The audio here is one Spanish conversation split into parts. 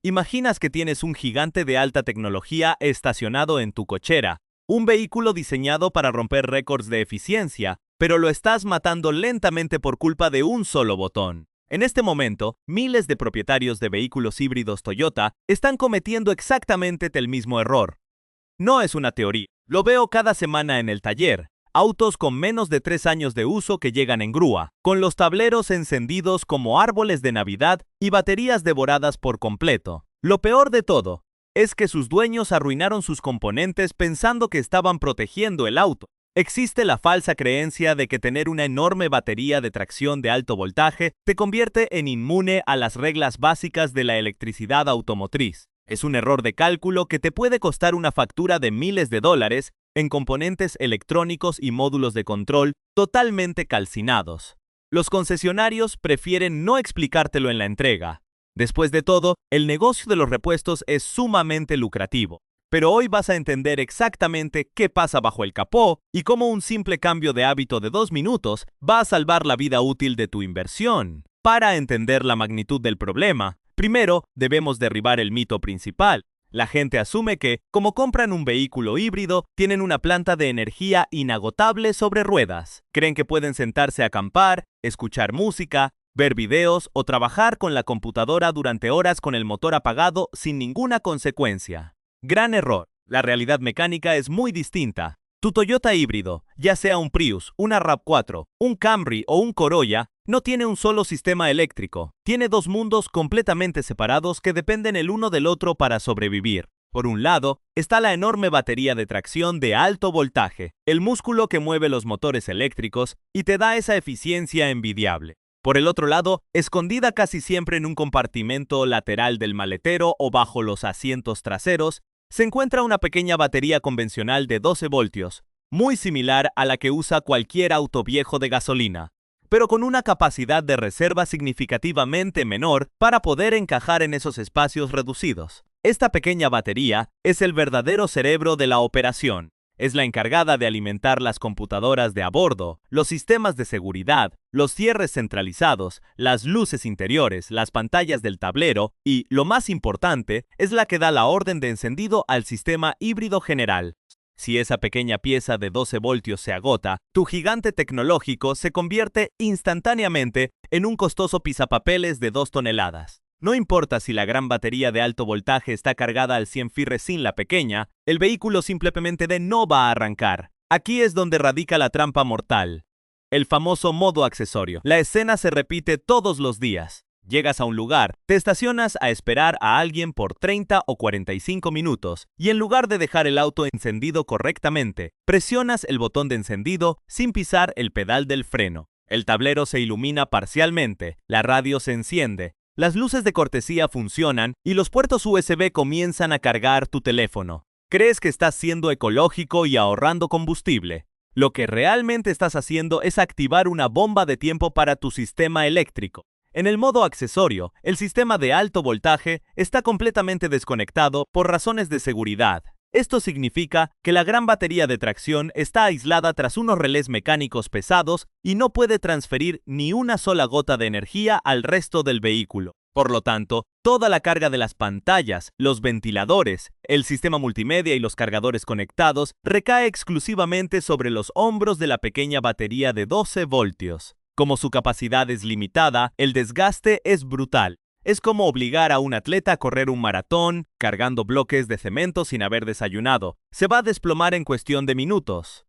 Imaginas que tienes un gigante de alta tecnología estacionado en tu cochera, un vehículo diseñado para romper récords de eficiencia, pero lo estás matando lentamente por culpa de un solo botón. En este momento, miles de propietarios de vehículos híbridos Toyota están cometiendo exactamente el mismo error. No es una teoría, lo veo cada semana en el taller. Autos con menos de 3 años de uso que llegan en grúa, con los tableros encendidos como árboles de Navidad y baterías devoradas por completo. Lo peor de todo es que sus dueños arruinaron sus componentes pensando que estaban protegiendo el auto. Existe la falsa creencia de que tener una enorme batería de tracción de alto voltaje te convierte en inmune a las reglas básicas de la electricidad automotriz. Es un error de cálculo que te puede costar una factura de miles de dólares en componentes electrónicos y módulos de control totalmente calcinados. Los concesionarios prefieren no explicártelo en la entrega. Después de todo, el negocio de los repuestos es sumamente lucrativo. Pero hoy vas a entender exactamente qué pasa bajo el capó y cómo un simple cambio de hábito de 2 minutos va a salvar la vida útil de tu inversión. Para entender la magnitud del problema, primero debemos derribar el mito principal. La gente asume que, como compran un vehículo híbrido, tienen una planta de energía inagotable sobre ruedas. Creen que pueden sentarse a acampar, escuchar música, ver videos o trabajar con la computadora durante horas con el motor apagado sin ninguna consecuencia. Gran error. La realidad mecánica es muy distinta. Tu Toyota híbrido, ya sea un Prius, una RAV4, un Camry o un Corolla, no tiene un solo sistema eléctrico. Tiene 2 mundos completamente separados que dependen el uno del otro para sobrevivir. Por un lado, está la enorme batería de tracción de alto voltaje, el músculo que mueve los motores eléctricos y te da esa eficiencia envidiable. Por el otro lado, escondida casi siempre en un compartimento lateral del maletero o bajo los asientos traseros, se encuentra una pequeña batería convencional de 12 voltios, muy similar a la que usa cualquier auto viejo de gasolina, pero con una capacidad de reserva significativamente menor para poder encajar en esos espacios reducidos. Esta pequeña batería es el verdadero cerebro de la operación. Es la encargada de alimentar las computadoras de a bordo, los sistemas de seguridad, los cierres centralizados, las luces interiores, las pantallas del tablero y, lo más importante, es la que da la orden de encendido al sistema híbrido general. Si esa pequeña pieza de 12 voltios se agota, tu gigante tecnológico se convierte instantáneamente en un costoso pisapapeles de 2 toneladas. No importa si la gran batería de alto voltaje está cargada al 100 fierros sin la pequeña, el vehículo simplemente no va a arrancar. Aquí es donde radica la trampa mortal. El famoso modo accesorio. La escena se repite todos los días. Llegas a un lugar, te estacionas a esperar a alguien por 30 o 45 minutos y en lugar de dejar el auto encendido correctamente, presionas el botón de encendido sin pisar el pedal del freno. El tablero se ilumina parcialmente, la radio se enciende, las luces de cortesía funcionan y los puertos USB comienzan a cargar tu teléfono. Crees que estás siendo ecológico y ahorrando combustible. Lo que realmente estás haciendo es activar una bomba de tiempo para tu sistema eléctrico. En el modo accesorio, el sistema de alto voltaje está completamente desconectado por razones de seguridad. Esto significa que la gran batería de tracción está aislada tras unos relés mecánicos pesados y no puede transferir ni una sola gota de energía al resto del vehículo. Por lo tanto, toda la carga de las pantallas, los ventiladores, el sistema multimedia y los cargadores conectados recae exclusivamente sobre los hombros de la pequeña batería de 12 voltios. Como su capacidad es limitada, el desgaste es brutal. Es como obligar a un atleta a correr un maratón, cargando bloques de cemento sin haber desayunado. Se va a desplomar en cuestión de minutos.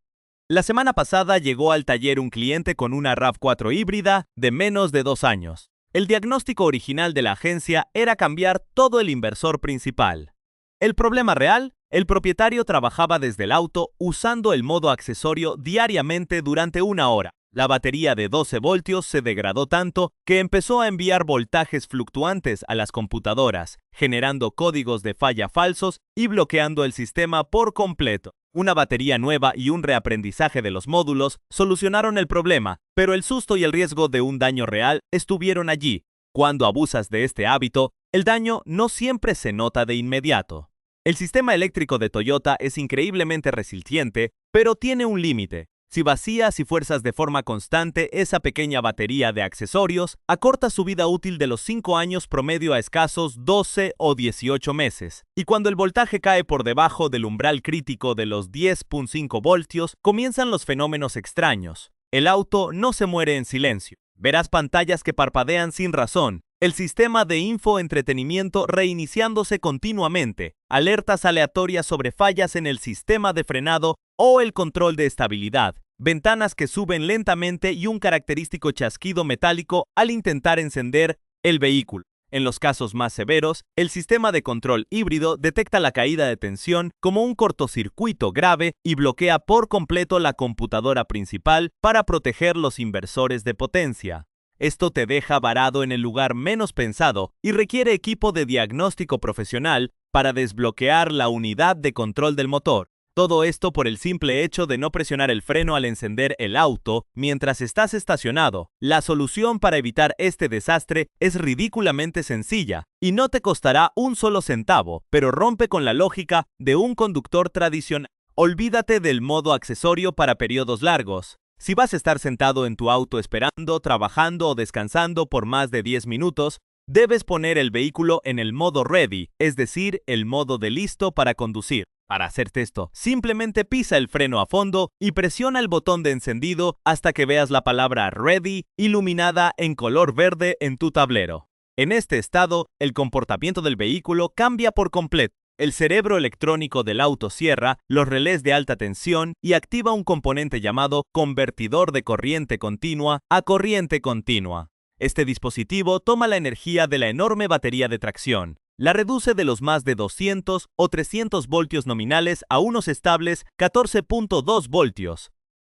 La semana pasada llegó al taller un cliente con una RAV4 híbrida de menos de 2 años. El diagnóstico original de la agencia era cambiar todo el inversor principal. El problema real, el propietario trabajaba desde el auto usando el modo accesorio diariamente durante 1 hora. La batería de 12 voltios se degradó tanto que empezó a enviar voltajes fluctuantes a las computadoras, generando códigos de falla falsos y bloqueando el sistema por completo. Una batería nueva y un reaprendizaje de los módulos solucionaron el problema, pero el susto y el riesgo de un daño real estuvieron allí. Cuando abusas de este hábito, el daño no siempre se nota de inmediato. El sistema eléctrico de Toyota es increíblemente resiliente, pero tiene un límite. Si vacías y fuerzas de forma constante esa pequeña batería de accesorios, acorta su vida útil de los 5 años promedio a escasos 12 o 18 meses. Y cuando el voltaje cae por debajo del umbral crítico de los 10.5 voltios, comienzan los fenómenos extraños. El auto no se muere en silencio. Verás pantallas que parpadean sin razón, el sistema de infoentretenimiento reiniciándose continuamente, alertas aleatorias sobre fallas en el sistema de frenado o el control de estabilidad, ventanas que suben lentamente y un característico chasquido metálico al intentar encender el vehículo. En los casos más severos, el sistema de control híbrido detecta la caída de tensión como un cortocircuito grave y bloquea por completo la computadora principal para proteger los inversores de potencia. Esto te deja varado en el lugar menos pensado y requiere equipo de diagnóstico profesional para desbloquear la unidad de control del motor. Todo esto por el simple hecho de no presionar el freno al encender el auto mientras estás estacionado. La solución para evitar este desastre es ridículamente sencilla y no te costará un solo centavo, pero rompe con la lógica de un conductor tradicional. Olvídate del modo accesorio para periodos largos. Si vas a estar sentado en tu auto esperando, trabajando o descansando por más de 10 minutos, debes poner el vehículo en el modo ready, es decir, el modo de listo para conducir. Para hacer esto, simplemente pisa el freno a fondo y presiona el botón de encendido hasta que veas la palabra ready iluminada en color verde en tu tablero. En este estado, el comportamiento del vehículo cambia por completo. El cerebro electrónico del auto cierra los relés de alta tensión y activa un componente llamado convertidor de corriente continua a corriente continua. Este dispositivo toma la energía de la enorme batería de tracción, la reduce de los más de 200 o 300 voltios nominales a unos estables 14.2 voltios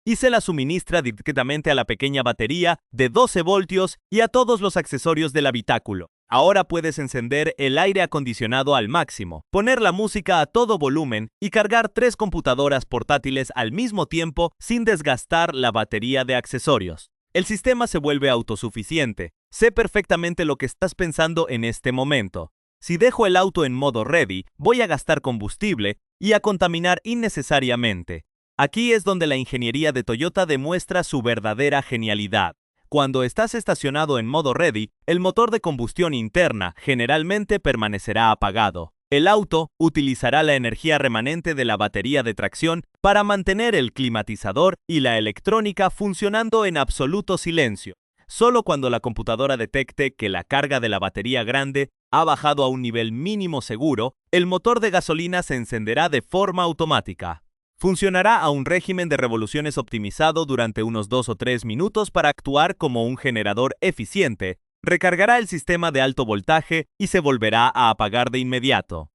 y se la suministra directamente a la pequeña batería de 12 voltios y a todos los accesorios del habitáculo. Ahora puedes encender el aire acondicionado al máximo, poner la música a todo volumen y cargar 3 computadoras portátiles al mismo tiempo sin desgastar la batería de accesorios. El sistema se vuelve autosuficiente. Sé perfectamente lo que estás pensando en este momento. Si dejo el auto en modo ready, voy a gastar combustible y a contaminar innecesariamente. Aquí es donde la ingeniería de Toyota demuestra su verdadera genialidad. Cuando estás estacionado en modo ready, el motor de combustión interna generalmente permanecerá apagado. El auto utilizará la energía remanente de la batería de tracción para mantener el climatizador y la electrónica funcionando en absoluto silencio. Solo cuando la computadora detecte que la carga de la batería grande ha bajado a un nivel mínimo seguro, el motor de gasolina se encenderá de forma automática. Funcionará a un régimen de revoluciones optimizado durante unos 2 o 3 minutos para actuar como un generador eficiente, recargará el sistema de alto voltaje y se volverá a apagar de inmediato.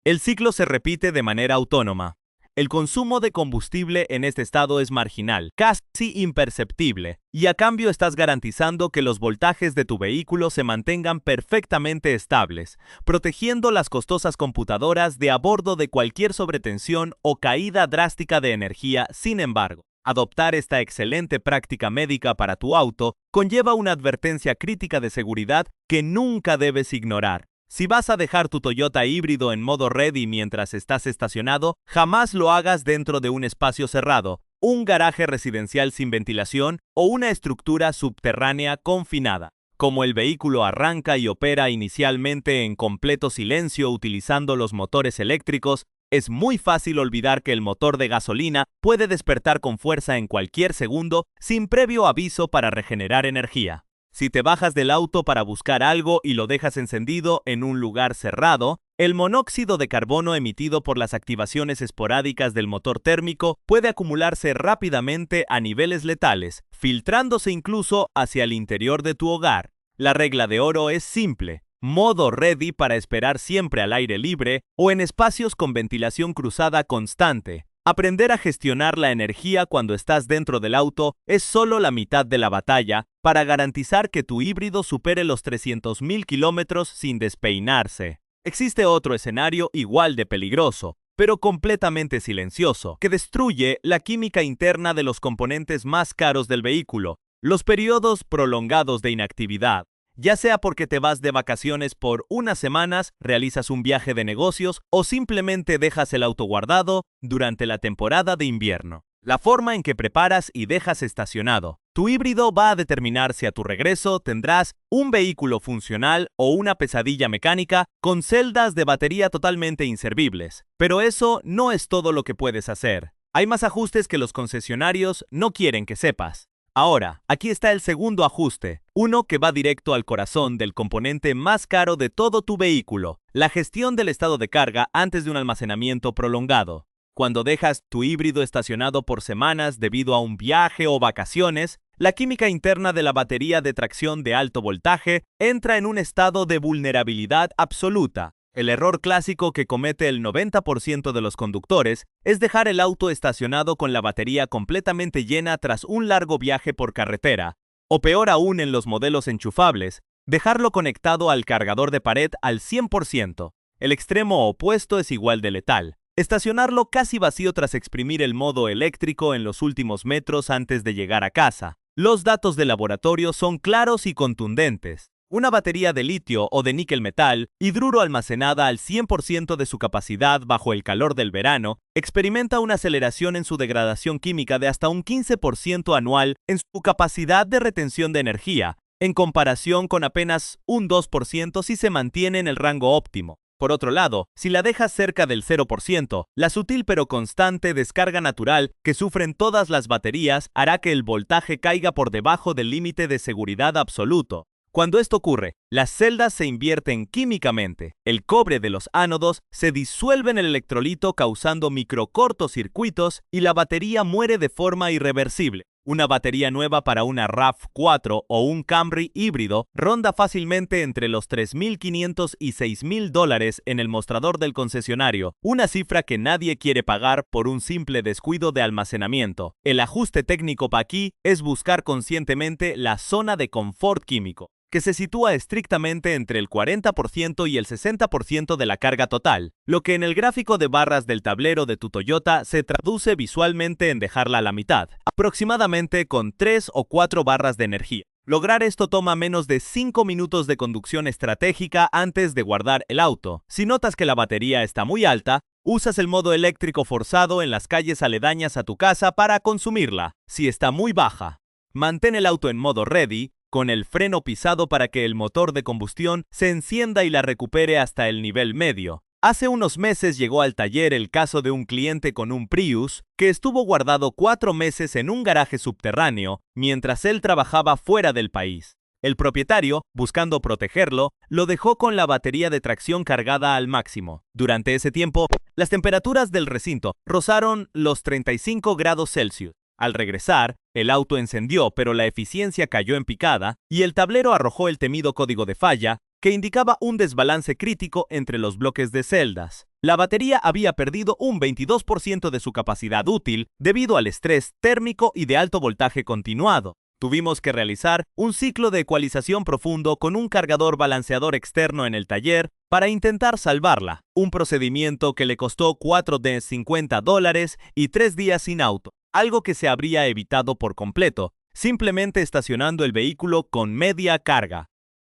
El ciclo se repite de manera autónoma. El consumo de combustible en este estado es marginal, casi imperceptible, y a cambio estás garantizando que los voltajes de tu vehículo se mantengan perfectamente estables, protegiendo las costosas computadoras de a bordo de cualquier sobretensión o caída drástica de energía. Sin embargo, adoptar esta excelente práctica médica para tu auto conlleva una advertencia crítica de seguridad que nunca debes ignorar. Si vas a dejar tu Toyota híbrido en modo ready mientras estás estacionado, jamás lo hagas dentro de un espacio cerrado, un garaje residencial sin ventilación o una estructura subterránea confinada. Como el vehículo arranca y opera inicialmente en completo silencio utilizando los motores eléctricos, es muy fácil olvidar que el motor de gasolina puede despertar con fuerza en cualquier segundo sin previo aviso para regenerar energía. Si te bajas del auto para buscar algo y lo dejas encendido en un lugar cerrado, el monóxido de carbono emitido por las activaciones esporádicas del motor térmico puede acumularse rápidamente a niveles letales, filtrándose incluso hacia el interior de tu hogar. La regla de oro es simple: modo ready para esperar siempre al aire libre o en espacios con ventilación cruzada constante. Aprender a gestionar la energía cuando estás dentro del auto es solo la mitad de la batalla para garantizar que tu híbrido supere los 300.000 kilómetros sin despeinarse. Existe otro escenario igual de peligroso, pero completamente silencioso, que destruye la química interna de los componentes más caros del vehículo: los periodos prolongados de inactividad. Ya sea porque te vas de vacaciones por unas semanas, realizas un viaje de negocios o simplemente dejas el auto guardado durante la temporada de invierno. La forma en que preparas y dejas estacionado tu híbrido va a determinar si a tu regreso tendrás un vehículo funcional o una pesadilla mecánica con celdas de batería totalmente inservibles. Pero eso no es todo lo que puedes hacer. Hay más ajustes que los concesionarios no quieren que sepas. Ahora, aquí está el segundo ajuste, uno que va directo al corazón del componente más caro de todo tu vehículo, la gestión del estado de carga antes de un almacenamiento prolongado. Cuando dejas tu híbrido estacionado por semanas debido a un viaje o vacaciones, la química interna de la batería de tracción de alto voltaje entra en un estado de vulnerabilidad absoluta. El error clásico que comete el 90% de los conductores es dejar el auto estacionado con la batería completamente llena tras un largo viaje por carretera, o peor aún en los modelos enchufables, dejarlo conectado al cargador de pared al 100%. El extremo opuesto es igual de letal. Estacionarlo casi vacío tras exprimir el modo eléctrico en los últimos metros antes de llegar a casa. Los datos de laboratorio son claros y contundentes. Una batería de litio o de níquel metal, hidruro almacenada al 100% de su capacidad bajo el calor del verano, experimenta una aceleración en su degradación química de hasta un 15% anual en su capacidad de retención de energía, en comparación con apenas un 2% si se mantiene en el rango óptimo. Por otro lado, si la dejas cerca del 0%, la sutil pero constante descarga natural que sufren todas las baterías hará que el voltaje caiga por debajo del límite de seguridad absoluto. Cuando esto ocurre, las celdas se invierten químicamente. El cobre de los ánodos se disuelve en el electrolito causando microcortocircuitos y la batería muere de forma irreversible. Una batería nueva para una RAV4 o un Camry híbrido ronda fácilmente entre los $3,500 y $6,000 en el mostrador del concesionario, una cifra que nadie quiere pagar por un simple descuido de almacenamiento. El ajuste técnico aquí es buscar conscientemente la zona de confort químico, que se sitúa estrictamente entre el 40% y el 60% de la carga total, lo que en el gráfico de barras del tablero de tu Toyota se traduce visualmente en dejarla a la mitad, aproximadamente con 3 o 4 barras de energía. Lograr esto toma menos de 5 minutos de conducción estratégica antes de guardar el auto. Si notas que la batería está muy alta, usas el modo eléctrico forzado en las calles aledañas a tu casa para consumirla. Si está muy baja, mantén el auto en modo ready, con el freno pisado para que el motor de combustión se encienda y la recupere hasta el nivel medio. Hace unos meses llegó al taller el caso de un cliente con un Prius que estuvo guardado 4 meses en un garaje subterráneo mientras él trabajaba fuera del país. El propietario, buscando protegerlo, lo dejó con la batería de tracción cargada al máximo. Durante ese tiempo, las temperaturas del recinto rozaron los 35 grados Celsius. Al regresar, el auto encendió, pero la eficiencia cayó en picada y el tablero arrojó el temido código de falla que indicaba un desbalance crítico entre los bloques de celdas. La batería había perdido un 22% de su capacidad útil debido al estrés térmico y de alto voltaje continuado. Tuvimos que realizar un ciclo de ecualización profundo con un cargador balanceador externo en el taller para intentar salvarla, un procedimiento que le costó $450 y 3 días sin auto, algo que se habría evitado por completo, simplemente estacionando el vehículo con media carga.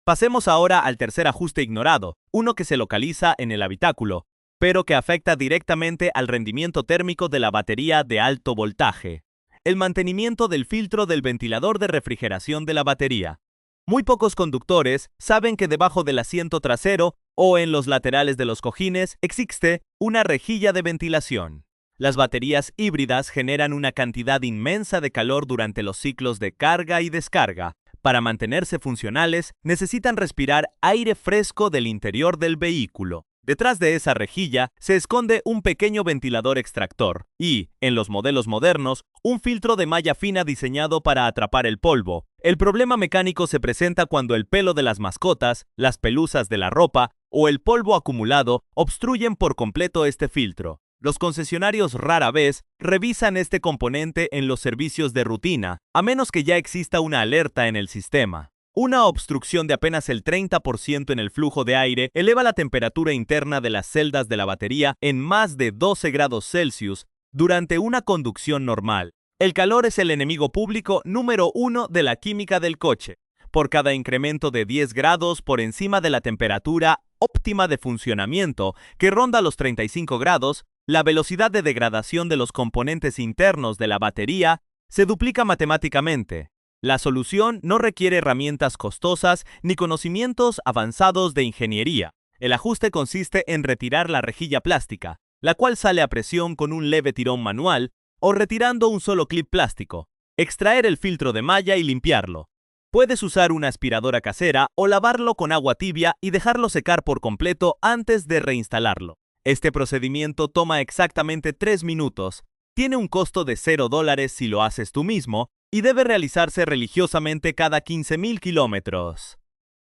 Pasemos ahora al tercer ajuste ignorado, uno que se localiza en el habitáculo, pero que afecta directamente al rendimiento térmico de la batería de alto voltaje. El mantenimiento del filtro del ventilador de refrigeración de la batería. Muy pocos conductores saben que debajo del asiento trasero o en los laterales de los cojines existe una rejilla de ventilación. Las baterías híbridas generan una cantidad inmensa de calor durante los ciclos de carga y descarga. Para mantenerse funcionales, necesitan respirar aire fresco del interior del vehículo. Detrás de esa rejilla se esconde un pequeño ventilador extractor y, en los modelos modernos, un filtro de malla fina diseñado para atrapar el polvo. El problema mecánico se presenta cuando el pelo de las mascotas, las pelusas de la ropa o el polvo acumulado obstruyen por completo este filtro. Los concesionarios rara vez revisan este componente en los servicios de rutina, a menos que ya exista una alerta en el sistema. Una obstrucción de apenas el 30% en el flujo de aire eleva la temperatura interna de las celdas de la batería en más de 12 grados Celsius durante una conducción normal. El calor es el enemigo público número 1 de la química del coche. Por cada incremento de 10 grados por encima de la temperatura óptima de funcionamiento, que ronda los 35 grados, la velocidad de degradación de los componentes internos de la batería se duplica matemáticamente. La solución no requiere herramientas costosas ni conocimientos avanzados de ingeniería. El ajuste consiste en retirar la rejilla plástica, la cual sale a presión con un leve tirón manual, o retirando un solo clip plástico, extraer el filtro de malla y limpiarlo. Puedes usar una aspiradora casera o lavarlo con agua tibia y dejarlo secar por completo antes de reinstalarlo. Este procedimiento toma exactamente 3 minutos, tiene un costo de $0 si lo haces tú mismo y debe realizarse religiosamente cada 15.000 kilómetros.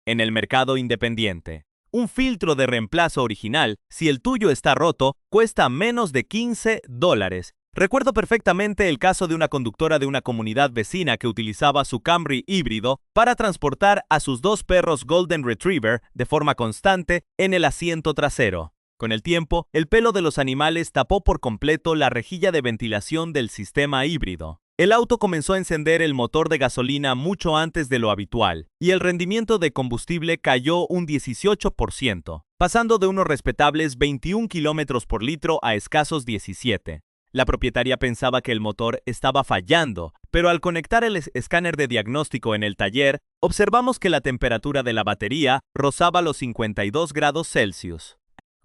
En el mercado independiente, un filtro de reemplazo original, si el tuyo está roto, cuesta menos de $15. Recuerdo perfectamente el caso de una conductora de una comunidad vecina que utilizaba su Camry híbrido para transportar a sus 2 perros Golden Retriever de forma constante en el asiento trasero. Con el tiempo, el pelo de los animales tapó por completo la rejilla de ventilación del sistema híbrido. El auto comenzó a encender el motor de gasolina mucho antes de lo habitual, y el rendimiento de combustible cayó un 18%, pasando de unos respetables 21 kilómetros por litro a escasos 17. La propietaria pensaba que el motor estaba fallando, pero al conectar el escáner de diagnóstico en el taller, observamos que la temperatura de la batería rozaba los 52 grados Celsius,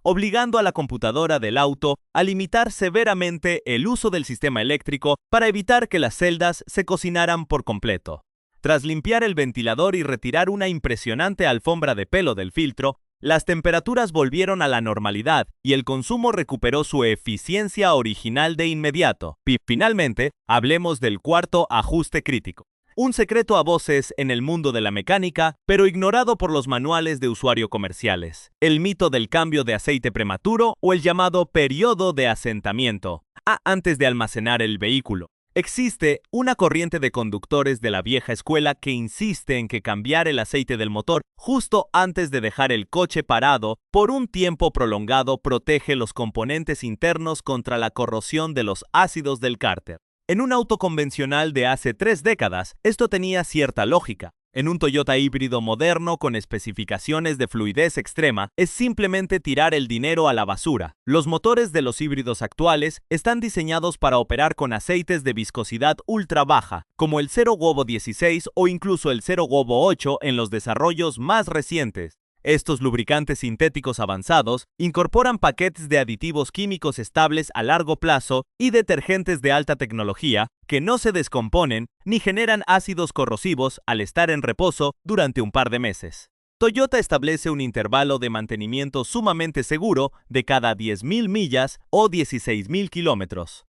obligando a la computadora del auto a limitar severamente el uso del sistema eléctrico para evitar que las celdas se cocinaran por completo. Tras limpiar el ventilador y retirar una impresionante alfombra de pelo del filtro, las temperaturas volvieron a la normalidad y el consumo recuperó su eficiencia original de inmediato. Y finalmente, hablemos del cuarto ajuste crítico. Un secreto a voces en el mundo de la mecánica, pero ignorado por los manuales de usuario comerciales. El mito del cambio de aceite prematuro o el llamado periodo de asentamiento, antes de almacenar el vehículo. Existe una corriente de conductores de la vieja escuela que insiste en que cambiar el aceite del motor justo antes de dejar el coche parado por un tiempo prolongado protege los componentes internos contra la corrosión de los ácidos del cárter. En un auto convencional de hace 3 décadas, esto tenía cierta lógica. En un Toyota híbrido moderno con especificaciones de fluidez extrema, es simplemente tirar el dinero a la basura. Los motores de los híbridos actuales están diseñados para operar con aceites de viscosidad ultra baja, como el 0GoBo16 o incluso el 0GoBo8 en los desarrollos más recientes. Estos lubricantes sintéticos avanzados incorporan paquetes de aditivos químicos estables a largo plazo y detergentes de alta tecnología que no se descomponen ni generan ácidos corrosivos al estar en reposo durante un par de meses. Toyota establece un intervalo de mantenimiento sumamente seguro de cada 10.000 millas o 16.000 kilómetros.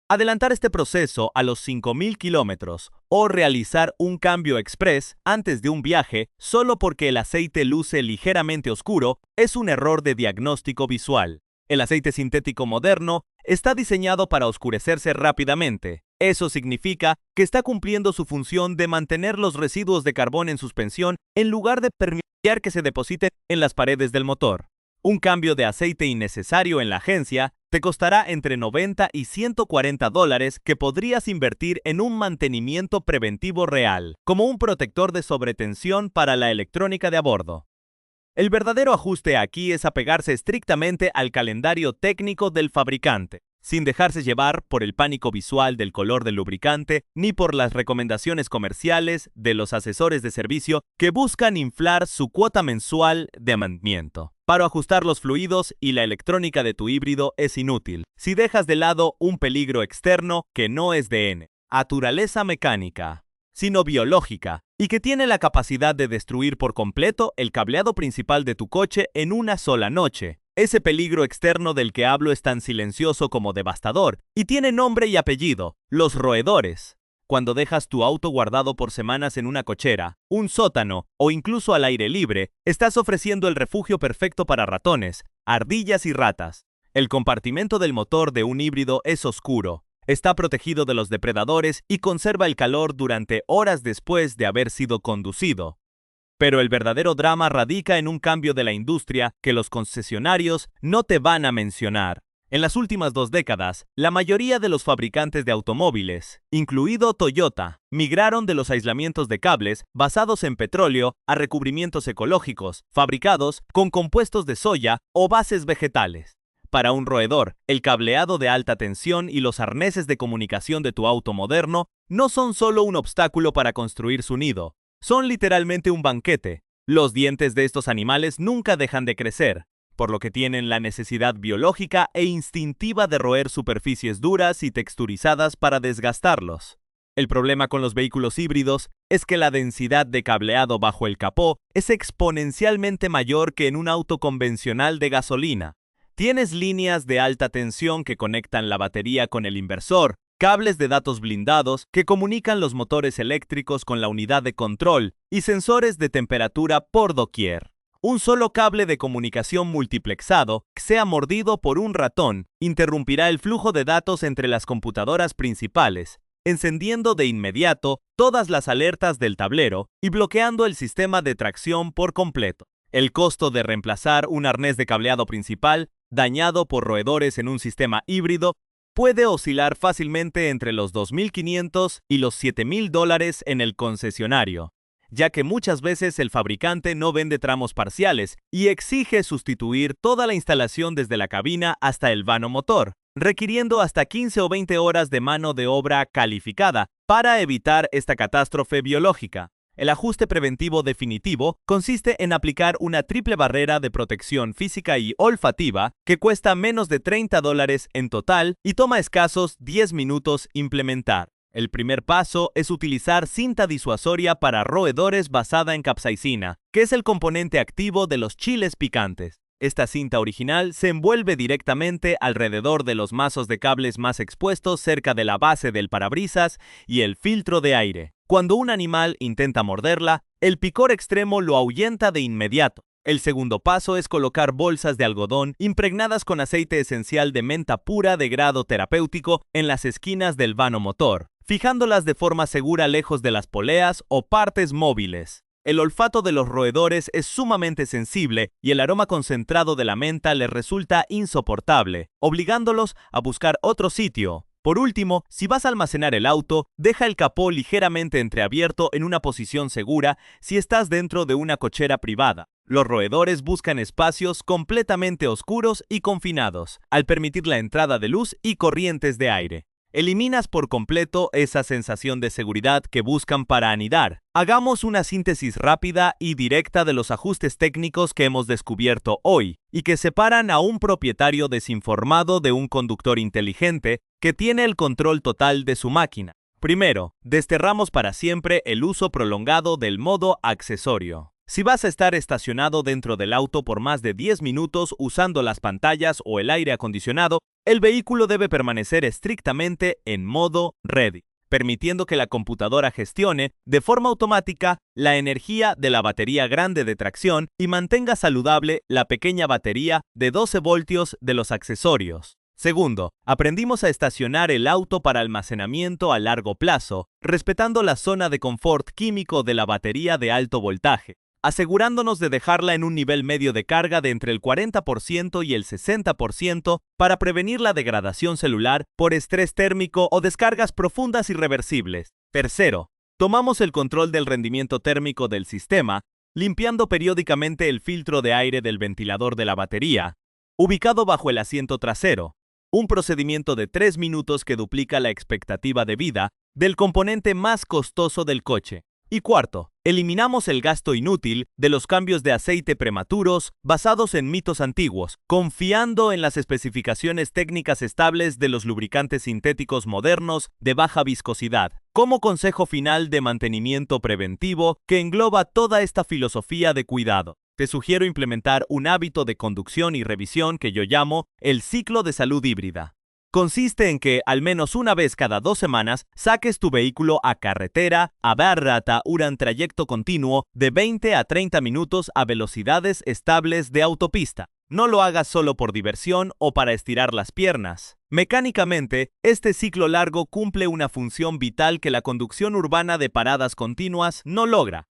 Adelantar este proceso a los 5.000 kilómetros o realizar un cambio express antes de un viaje solo porque el aceite luce ligeramente oscuro es un error de diagnóstico visual. El aceite sintético moderno está diseñado para oscurecerse rápidamente. Eso significa que está cumpliendo su función de mantener los residuos de carbón en suspensión en lugar de permitir que se depositen en las paredes del motor. Un cambio de aceite innecesario en la agencia te costará entre $90 y $140 que podrías invertir en un mantenimiento preventivo real, como un protector de sobretensión para la electrónica de a bordo. El verdadero ajuste aquí es apegarse estrictamente al calendario técnico del fabricante, sin dejarse llevar por el pánico visual del color del lubricante ni por las recomendaciones comerciales de los asesores de servicio que buscan inflar su cuota mensual de mantenimiento. Para ajustar los fluidos y la electrónica de tu híbrido es inútil si dejas de lado un peligro externo que no es de naturaleza mecánica, sino biológica, y que tiene la capacidad de destruir por completo el cableado principal de tu coche en una sola noche. Ese peligro externo del que hablo es tan silencioso como devastador, y tiene nombre y apellido: los roedores. Cuando dejas tu auto guardado por semanas en una cochera, un sótano o incluso al aire libre, estás ofreciendo el refugio perfecto para ratones, ardillas y ratas. El compartimento del motor de un híbrido es oscuro, está protegido de los depredadores y conserva el calor durante horas después de haber sido conducido. Pero el verdadero drama radica en un cambio de la industria que los concesionarios no te van a mencionar. En las últimas 2 décadas, la mayoría de los fabricantes de automóviles, incluido Toyota, migraron de los aislamientos de cables basados en petróleo a recubrimientos ecológicos, fabricados con compuestos de soya o bases vegetales. Para un roedor, el cableado de alta tensión y los arneses de comunicación de tu auto moderno no son solo un obstáculo para construir su nido, son literalmente un banquete. Los dientes de estos animales nunca dejan de crecer, por lo que tienen la necesidad biológica e instintiva de roer superficies duras y texturizadas para desgastarlos. El problema con los vehículos híbridos es que la densidad de cableado bajo el capó es exponencialmente mayor que en un auto convencional de gasolina. Tienes líneas de alta tensión que conectan la batería con el inversor, cables de datos blindados que comunican los motores eléctricos con la unidad de control y sensores de temperatura por doquier. Un solo cable de comunicación multiplexado, que sea mordido por un ratón, interrumpirá el flujo de datos entre las computadoras principales, encendiendo de inmediato todas las alertas del tablero y bloqueando el sistema de tracción por completo. El costo de reemplazar un arnés de cableado principal dañado por roedores en un sistema híbrido puede oscilar fácilmente entre los $2.500 y los $7.000 en el concesionario, ya que muchas veces el fabricante no vende tramos parciales y exige sustituir toda la instalación desde la cabina hasta el vano motor, requiriendo hasta 15 o 20 horas de mano de obra calificada para evitar esta catástrofe biológica. El ajuste preventivo definitivo consiste en aplicar una triple barrera de protección física y olfativa que cuesta menos de $30 en total y toma escasos 10 minutos implementar. El primer paso es utilizar cinta disuasoria para roedores basada en capsaicina, que es el componente activo de los chiles picantes. Esta cinta original se envuelve directamente alrededor de los mazos de cables más expuestos cerca de la base del parabrisas y el filtro de aire. Cuando un animal intenta morderla, el picor extremo lo ahuyenta de inmediato. El segundo paso es colocar bolsas de algodón impregnadas con aceite esencial de menta pura de grado terapéutico en las esquinas del vano motor, fijándolas de forma segura lejos de las poleas o partes móviles. El olfato de los roedores es sumamente sensible y el aroma concentrado de la menta les resulta insoportable, obligándolos a buscar otro sitio. Por último, si vas a almacenar el auto, deja el capó ligeramente entreabierto en una posición segura si estás dentro de una cochera privada. Los roedores buscan espacios completamente oscuros y confinados, al permitir la entrada de luz y corrientes de aire. Eliminas por completo esa sensación de seguridad que buscan para anidar. Hagamos una síntesis rápida y directa de los ajustes técnicos que hemos descubierto hoy y que separan a un propietario desinformado de un conductor inteligente que tiene el control total de su máquina. Primero, desterramos para siempre el uso prolongado del modo accesorio. Si vas a estar estacionado dentro del auto por más de 10 minutos usando las pantallas o el aire acondicionado, el vehículo debe permanecer estrictamente en modo ready, permitiendo que la computadora gestione de forma automática la energía de la batería grande de tracción y mantenga saludable la pequeña batería de 12 voltios de los accesorios. Segundo, aprendimos a estacionar el auto para almacenamiento a largo plazo, respetando la zona de confort químico de la batería de alto voltaje, asegurándonos de dejarla en un nivel medio de carga de entre el 40% y el 60% para prevenir la degradación celular por estrés térmico o descargas profundas irreversibles. Tercero, tomamos el control del rendimiento térmico del sistema, limpiando periódicamente el filtro de aire del ventilador de la batería, ubicado bajo el asiento trasero, un procedimiento de 3 minutos que duplica la expectativa de vida del componente más costoso del coche. Y cuarto, eliminamos el gasto inútil de los cambios de aceite prematuros basados en mitos antiguos, confiando en las especificaciones técnicas estables de los lubricantes sintéticos modernos de baja viscosidad, como consejo final de mantenimiento preventivo que engloba toda esta filosofía de cuidado. Te sugiero implementar un hábito de conducción y revisión que yo llamo el ciclo de salud híbrida. Consiste en que, al menos una vez cada 2 semanas, saques tu vehículo a carretera a barrata un trayecto continuo de 20 a 30 minutos a velocidades estables de autopista. No lo hagas solo por diversión o para estirar las piernas. Mecánicamente, este ciclo largo cumple una función vital que la conducción urbana de paradas continuas no logra.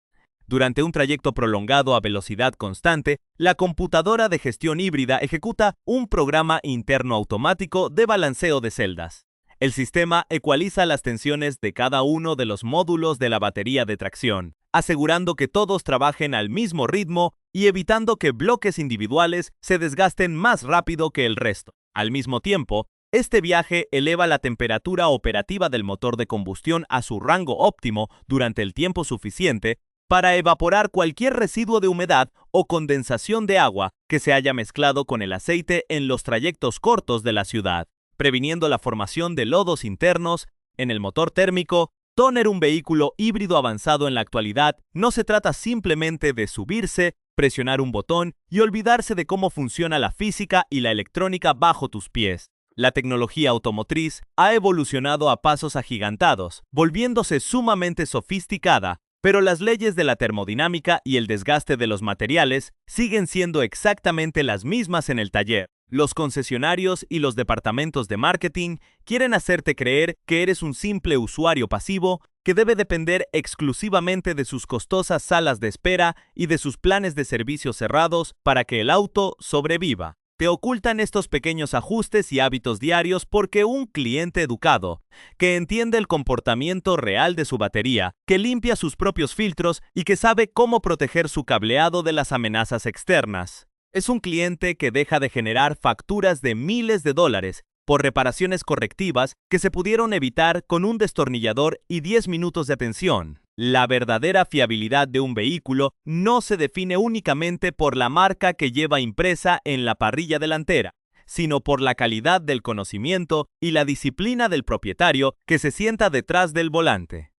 Durante un trayecto prolongado a velocidad constante, la computadora de gestión híbrida ejecuta un programa interno automático de balanceo de celdas. El sistema ecualiza las tensiones de cada uno de los módulos de la batería de tracción, asegurando que todos trabajen al mismo ritmo y evitando que bloques individuales se desgasten más rápido que el resto. Al mismo tiempo, este viaje eleva la temperatura operativa del motor de combustión a su rango óptimo durante el tiempo suficiente para evaporar cualquier residuo de humedad o condensación de agua que se haya mezclado con el aceite en los trayectos cortos de la ciudad, previniendo la formación de lodos internos en el motor térmico. Tener un vehículo híbrido avanzado en la actualidad no se trata simplemente de subirse, presionar un botón y olvidarse de cómo funciona la física y la electrónica bajo tus pies. La tecnología automotriz ha evolucionado a pasos agigantados, volviéndose sumamente sofisticada, pero las leyes de la termodinámica y el desgaste de los materiales siguen siendo exactamente las mismas en el taller. Los concesionarios y los departamentos de marketing quieren hacerte creer que eres un simple usuario pasivo que debe depender exclusivamente de sus costosas salas de espera y de sus planes de servicio cerrados para que el auto sobreviva. Te ocultan estos pequeños ajustes y hábitos diarios porque un cliente educado, que entiende el comportamiento real de su batería, que limpia sus propios filtros y que sabe cómo proteger su cableado de las amenazas externas. Es un cliente que deja de generar facturas de miles de dólares por reparaciones correctivas que se pudieron evitar con un destornillador y 10 minutos de atención. La verdadera fiabilidad de un vehículo no se define únicamente por la marca que lleva impresa en la parrilla delantera, sino por la calidad del conocimiento y la disciplina del propietario que se sienta detrás del volante.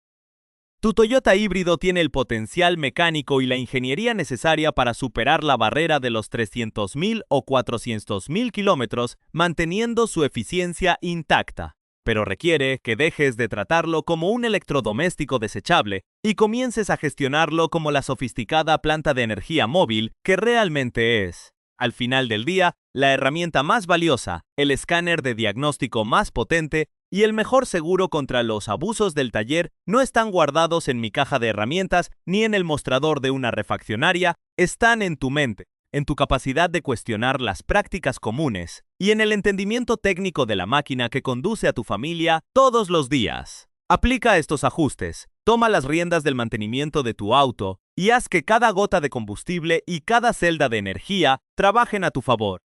Tu Toyota híbrido tiene el potencial mecánico y la ingeniería necesaria para superar la barrera de los 300.000 o 400.000 kilómetros, manteniendo su eficiencia intacta. Pero requiere que dejes de tratarlo como un electrodoméstico desechable y comiences a gestionarlo como la sofisticada planta de energía móvil que realmente es. Al final del día, la herramienta más valiosa, el escáner de diagnóstico más potente y el mejor seguro contra los abusos del taller no están guardados en mi caja de herramientas ni en el mostrador de una refaccionaria, están en tu mente, en tu capacidad de cuestionar las prácticas comunes y en el entendimiento técnico de la máquina que conduce a tu familia todos los días. Aplica estos ajustes, toma las riendas del mantenimiento de tu auto y haz que cada gota de combustible y cada celda de energía trabajen a tu favor.